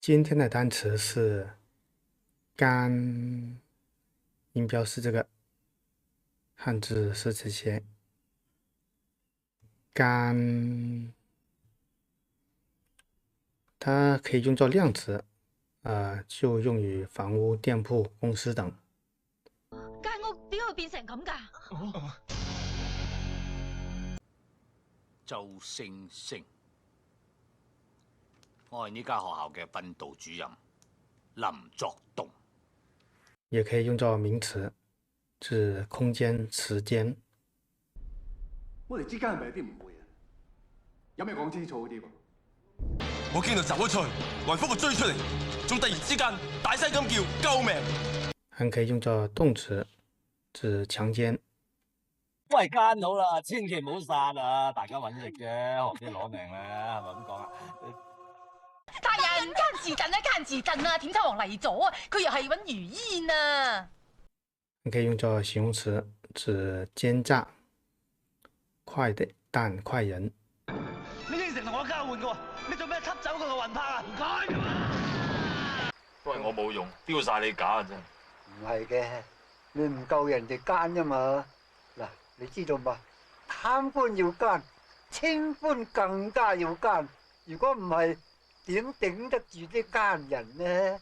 今天的单词是干，音标是这个，汉字是这些。干，它可以用作量词，就用于房屋、店铺、公司等。間屋點會變成咁㗎？周星星，我係呢間學校嘅訓導主任林作棟。也可以用作名詞，指空間、時間。我哋之間係咪有啲誤會啊？有咩講清楚啲喎？我驚到走咗出去，還福我追出嚟，仲突然之間大聲咁叫救命。還可以用作動詞，指強姦。喂，奸佬啦，千祈唔好殺啊！大家揾食啫，學啲攞命啦，係咪咁講啊？大人奸字燉啊，奸字燉啊，點秋王嚟咗啊！佢又係揾魚煙啊！可以用作形容詞，指奸詐、快的但快人。你應承同我交換嘅喎，你做咩吸走佢個魂魄啊？唔該。都係我冇用，丟晒你假嘅啫。唔係嘅，你唔夠人哋奸啫嘛。嗱，你知道嘛？貪官要奸，清官更加要奸。如果唔係，點頂得住啲奸人呢？